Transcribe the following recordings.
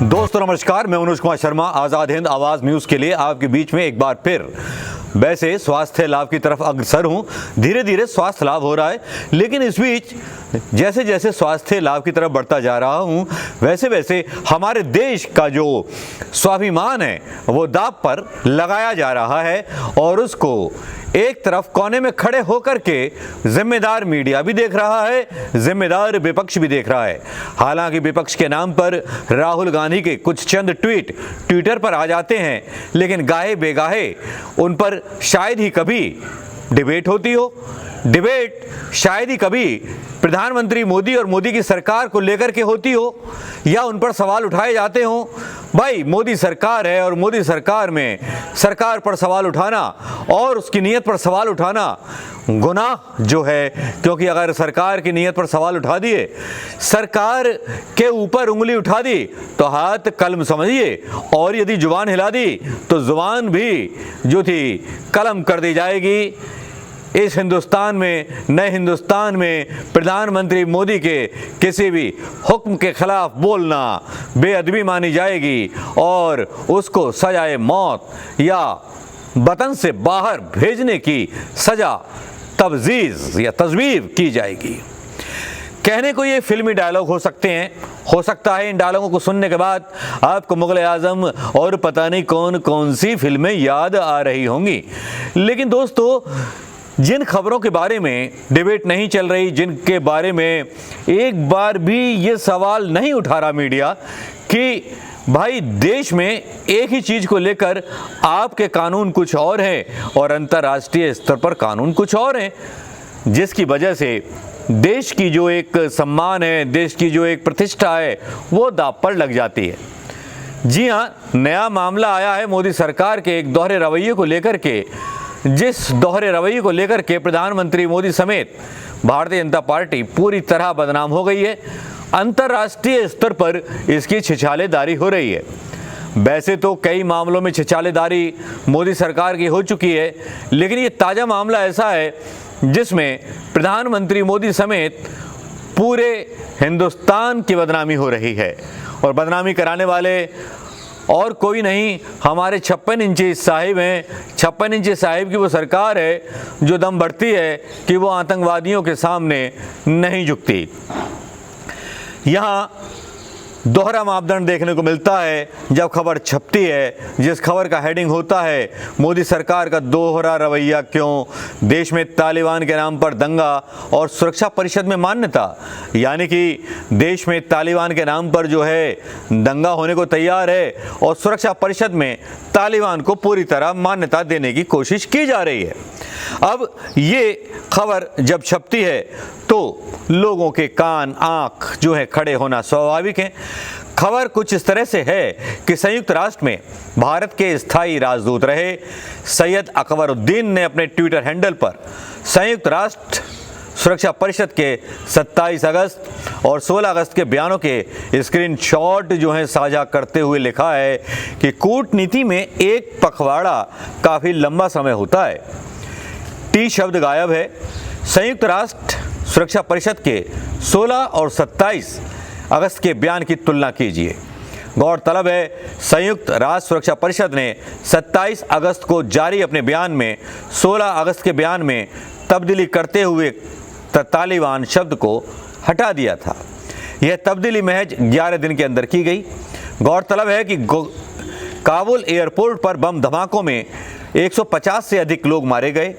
दोस्तों नमस्कार, मैं मनोज कुमार शर्मा आज़ाद हिंद आवाज़ न्यूज़ के लिए आपके बीच में एक बार फिर वैसे स्वास्थ्य लाभ की तरफ अग्रसर हूँ। धीरे धीरे स्वास्थ्य लाभ हो रहा है, लेकिन इस बीच जैसे जैसे स्वास्थ्य लाभ की तरफ बढ़ता जा रहा हूँ वैसे वैसे हमारे देश का जो स्वाभिमान है वो दांव पर लगाया जा रहा है और उसको एक तरफ कोने में खड़े होकर के जिम्मेदार मीडिया भी देख रहा है, जिम्मेदार विपक्ष भी देख रहा है। हालांकि विपक्ष के नाम पर राहुल गांधी के कुछ चंद ट्वीट ट्विटर पर आ जाते हैं, लेकिन गाहे बेगाहे उन पर शायद ही कभी डिबेट होती हो। डिबेट शायद ही कभी प्रधानमंत्री मोदी और मोदी की सरकार को लेकर के होती हो या उन पर सवाल उठाए जाते हों। भाई मोदी सरकार है और मोदी सरकार में सरकार पर सवाल उठाना और उसकी नीयत पर सवाल उठाना गुनाह जो है, क्योंकि अगर सरकार की नीयत पर सवाल उठा दिए, सरकार के ऊपर उंगली उठा दी तो हाथ कलम समझिए, और यदि जुबान हिला दी तो जुबान भी जो थी कलम कर दी जाएगी। इस हिंदुस्तान में, नए हिंदुस्तान में प्रधानमंत्री मोदी के किसी भी हुक्म के खिलाफ बोलना बेअदबी मानी जाएगी और उसको सजाए मौत या वतन से बाहर भेजने की सजा तफजीज या तजवीज़ की जाएगी। कहने को ये फिल्मी डायलॉग हो सकते हैं, हो सकता है इन डायलॉगों को सुनने के बाद आपको मुगल आजम और पता नहीं कौन कौन सी फिल्में याद आ रही होंगी, लेकिन दोस्तों जिन खबरों के बारे में डिबेट नहीं चल रही, जिनके बारे में एक बार भी ये सवाल नहीं उठा रहा मीडिया कि भाई देश में एक ही चीज़ को लेकर आपके कानून कुछ और हैं और अंतर्राष्ट्रीय स्तर पर कानून कुछ और हैं, जिसकी वजह से देश की जो एक सम्मान है, देश की जो एक प्रतिष्ठा है वो दांव पर लग जाती है। जी हाँ, नया मामला आया है मोदी सरकार के एक दोहरे रवैये को लेकर के, जिस दोहरे रवैये को लेकर के प्रधानमंत्री मोदी समेत भारतीय जनता पार्टी पूरी तरह बदनाम हो गई है। अंतर्राष्ट्रीय स्तर पर इसकी छिछालेदारी हो रही है। वैसे तो कई मामलों में छिछालेदारी मोदी सरकार की हो चुकी है, लेकिन ये ताज़ा मामला ऐसा है जिसमें प्रधानमंत्री मोदी समेत पूरे हिंदुस्तान की बदनामी हो रही है, और बदनामी कराने वाले और कोई नहीं, हमारे 56 इंची साहिब हैं। 56 इंची साहिब की वो सरकार है जो दम बढ़ती है कि वो आतंकवादियों के सामने नहीं झुकती। यहाँ दोहरा मापदंड देखने को मिलता है जब खबर छपती है, जिस खबर का हेडिंग होता है मोदी सरकार का दोहरा रवैया क्यों, देश में तालिबान के नाम पर दंगा और सुरक्षा परिषद में मान्यता। यानी कि देश में तालिबान के नाम पर जो है दंगा होने को तैयार है और सुरक्षा परिषद में तालिबान को पूरी तरह मान्यता देने की कोशिश की जा रही है। अब ये खबर जब छपती है तो लोगों के कान आँख जो है खड़े होना स्वाभाविक है। खबर कुछ इस तरह से है कि संयुक्त राष्ट्र में भारत के स्थायी राजदूत रहे सैयद अकबरुद्दीन ने अपने ट्विटर हैंडल पर संयुक्त राष्ट्र सुरक्षा परिषद के 27 अगस्त और 16 अगस्त के बयानों के स्क्रीनशॉट जो हैं साझा करते हुए लिखा है कि कूटनीति में एक पखवाड़ा काफ़ी लंबा समय होता है। टी शब्द गायब है। संयुक्त राष्ट्र सुरक्षा परिषद के 16 और 27 अगस्त के बयान की तुलना कीजिए। गौरतलब है संयुक्त राष्ट्र सुरक्षा परिषद ने 27 अगस्त को जारी अपने बयान में 16 अगस्त के बयान में तब्दीली करते हुए तालिबान शब्द को हटा दिया था। यह तब्दीली महज 11 दिन के अंदर की गई। गौरतलब है कि काबुल एयरपोर्ट पर बम धमाकों में 150 से अधिक लोग मारे गए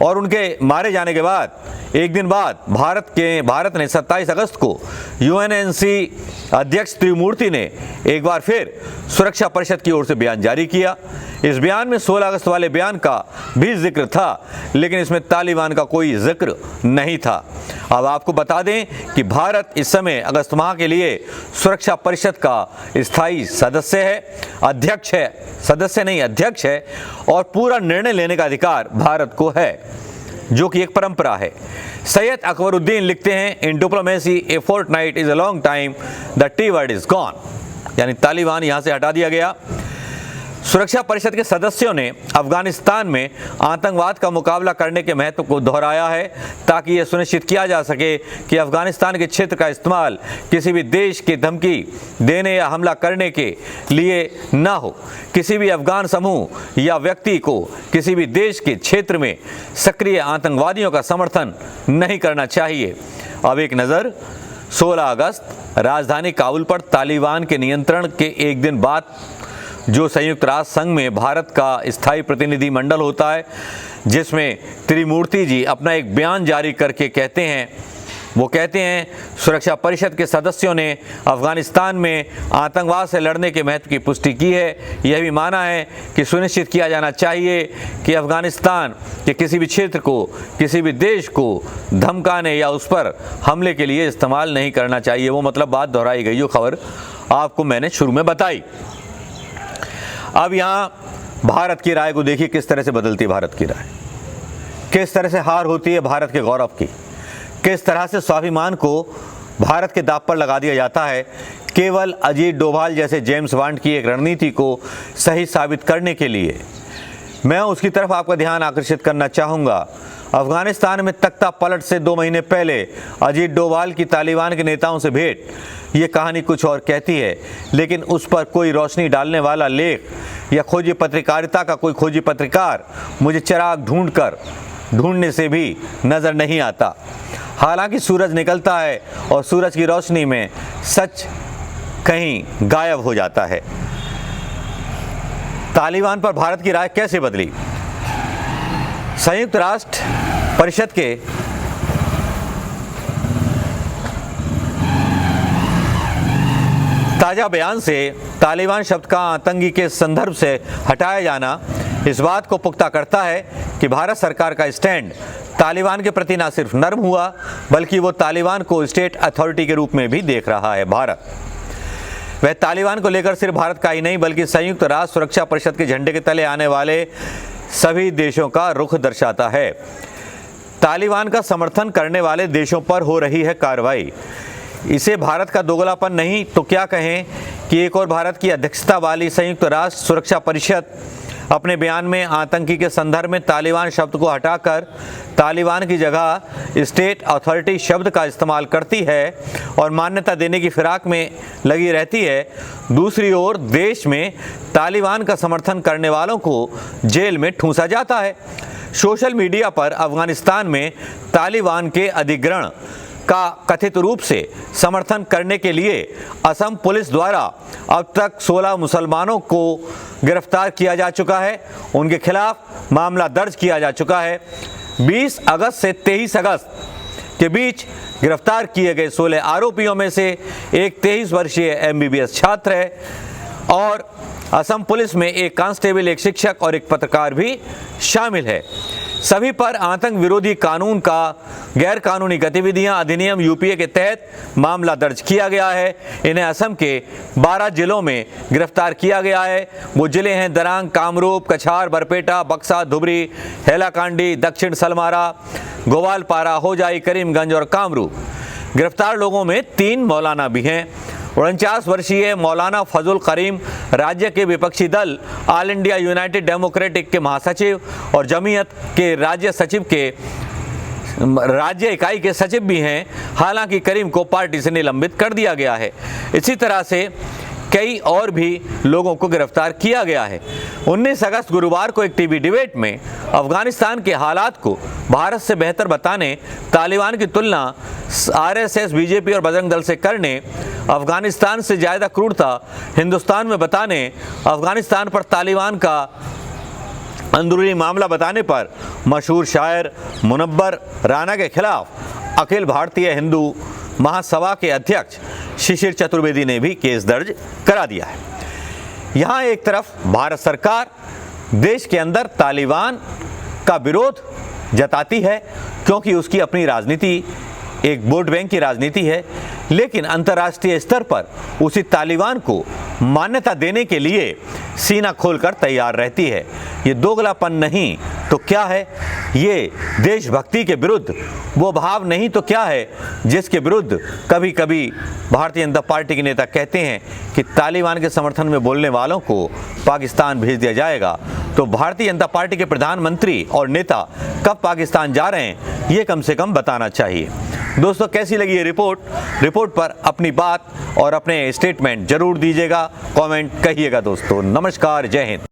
और उनके मारे जाने के बाद एक दिन बाद भारत ने 27 अगस्त को यूएनएनसी अध्यक्ष त्रिमूर्ति ने एक बार फिर सुरक्षा परिषद की ओर से बयान जारी किया। इस बयान में 16 अगस्त वाले बयान का भी जिक्र था, लेकिन इसमें तालिबान का कोई जिक्र नहीं था। अब आपको बता दें कि भारत इस समय अगस्त माह के लिए सुरक्षा परिषद का स्थायी सदस्य है, अध्यक्ष है, सदस्य नहीं अध्यक्ष है, और पूरा निर्णय लेने का अधिकार भारत को है, जो कि एक परंपरा है। सैयद अकबरुद्दीन लिखते हैं, in diplomacy a fortnight is a long time, the T word is gone, यानी तालिबान यहाँ से हटा दिया गया। सुरक्षा परिषद के सदस्यों ने अफगानिस्तान में आतंकवाद का मुकाबला करने के महत्व को दोहराया है ताकि यह सुनिश्चित किया जा सके कि अफगानिस्तान के क्षेत्र का इस्तेमाल किसी भी देश की धमकी देने या हमला करने के लिए न हो। किसी भी अफगान समूह या व्यक्ति को किसी भी देश के क्षेत्र में सक्रिय आतंकवादियों का समर्थन नहीं करना चाहिए। अब एक नज़र 16 अगस्त राजधानी काबुल पर तालिबान के नियंत्रण के एक दिन बाद जो संयुक्त राष्ट्र संघ में भारत का स्थायी प्रतिनिधि मंडल होता है, जिसमें त्रिमूर्ति जी अपना एक बयान जारी करके कहते हैं सुरक्षा परिषद के सदस्यों ने अफगानिस्तान में आतंकवाद से लड़ने के महत्व की पुष्टि की है। यह भी माना है कि सुनिश्चित किया जाना चाहिए कि अफगानिस्तान के किसी भी क्षेत्र को किसी भी देश को धमकाने या उस पर हमले के लिए इस्तेमाल नहीं करना चाहिए। वो मतलब बात दोहराई गई जो खबर आपको मैंने शुरू में बताई। अब यहाँ भारत की राय को देखिए, किस तरह से बदलती है भारत की राय, किस तरह से हार होती है भारत के गौरव की, किस तरह से स्वाभिमान को भारत के दांव पर लगा दिया जाता है केवल अजीत डोभाल जैसे जेम्स बॉन्ड की एक रणनीति को सही साबित करने के लिए। मैं उसकी तरफ आपका ध्यान आकर्षित करना चाहूँगा। अफगानिस्तान में तख्ता पलट से 2 महीने पहले अजीत डोभाल की तालिबान के नेताओं से भेंट, ये कहानी कुछ और कहती है, लेकिन उस पर कोई रोशनी डालने वाला लेख या खोजी पत्रकारिता का कोई खोजी पत्रकार मुझे चिराग ढूंढने से भी नज़र नहीं आता। हालांकि सूरज निकलता है और सूरज की रोशनी में सच कहीं गायब हो जाता है। तालिबान पर भारत की राय कैसे बदली? संयुक्त राष्ट्र परिषद के ताज़ा बयान से तालिबान शब्द का आतंकी के संदर्भ से हटाया जाना इस बात को पुख्ता करता है कि भारत सरकार का स्टैंड तालिबान के प्रति न सिर्फ नर्म हुआ बल्कि वो तालिबान को स्टेट अथॉरिटी के रूप में भी देख रहा है। भारत वह तालिबान को लेकर सिर्फ भारत का ही नहीं बल्कि संयुक्त राष्ट्र सुरक्षा परिषद के झंडे के तले आने वाले सभी देशों का रुख दर्शाता है। तालिबान का समर्थन करने वाले देशों पर हो रही है कार्रवाई। इसे भारत का दोगलापन नहीं तो क्या कहें कि एक और भारत की अध्यक्षता वाली संयुक्त राष्ट्र सुरक्षा परिषद अपने बयान में आतंकी के संदर्भ में तालिबान शब्द को हटाकर तालिबान की जगह स्टेट अथॉरिटी शब्द का इस्तेमाल करती है और मान्यता देने की फिराक में लगी रहती है। दूसरी ओर देश में तालिबान का समर्थन करने वालों को जेल में ठूंसा जाता है। सोशल मीडिया पर अफगानिस्तान में तालिबान के अधिग्रहण का कथित रूप से समर्थन करने के लिए असम पुलिस द्वारा अब तक 16 मुसलमानों को गिरफ्तार किया जा चुका है। उनके खिलाफ मामला दर्ज किया जा चुका है। 20 अगस्त से 23 अगस्त के बीच गिरफ्तार किए गए 16 आरोपियों में से एक 23 वर्षीय MBBS छात्र है और असम पुलिस में एक कांस्टेबल, एक शिक्षक और एक पत्रकार भी शामिल है। सभी पर आतंक विरोधी कानून का गैर कानूनी गतिविधियां अधिनियम UPA के तहत मामला दर्ज किया गया है। इन्हें असम के 12 जिलों में गिरफ्तार किया गया है। वो जिले हैं दरांग, कामरूप, कछार, बरपेटा, बक्सा, धुबरी, हैलाकांडी, दक्षिण सलमारा, गोवालपारा, होजाई, करीमगंज और कामरूप। गिरफ्तार लोगों में 3 मौलाना भी हैं। 49 वर्षीय मौलाना फजल करीम राज्य के विपक्षी दल ऑल इंडिया यूनाइटेड डेमोक्रेटिक के महासचिव और जमीयत के राज्य सचिव के राज्य इकाई के सचिव भी हैं। हालांकि करीम को पार्टी से निलंबित कर दिया गया है। इसी तरह से कई और भी लोगों को गिरफ्तार किया गया है। 19 अगस्त गुरुवार को एक टीवी डिबेट में अफगानिस्तान के हालात को भारत से बेहतर बताने, तालिबान की तुलना RSS, BJP और बजरंग दल से करने, अफगानिस्तान से ज़्यादा क्रूरता हिंदुस्तान में बताने, अफगानिस्तान पर तालिबान का अंदरूनी मामला बताने पर मशहूर शायर मुनव्वर राना के खिलाफ अखिल भारतीय हिंदू महासभा के अध्यक्ष शिशिर चतुर्वेदी ने भी केस दर्ज करा दिया है। यहाँ एक तरफ भारत सरकार देश के अंदर तालिबान का विरोध जताती है क्योंकि उसकी अपनी राजनीति एक वोट बैंक की राजनीति है, लेकिन अंतर्राष्ट्रीय स्तर पर उसी तालिबान को मान्यता देने के लिए सीना खोलकर तैयार रहती है। ये दोगलापन नहीं तो क्या है? ये देशभक्ति के विरुद्ध वो भाव नहीं तो क्या है जिसके विरुद्ध कभी कभी भारतीय जनता पार्टी के नेता कहते हैं कि तालिबान के समर्थन में बोलने वालों को पाकिस्तान भेज दिया जाएगा। तो भारतीय जनता पार्टी के प्रधानमंत्री और नेता कब पाकिस्तान जा रहे हैं, ये कम से कम बताना चाहिए। दोस्तों, कैसी लगी ये रिपोर्ट पर अपनी बात और अपने स्टेटमेंट जरूर दीजिएगा, कमेंट कहिएगा। दोस्तों नमस्कार, जय हिंद।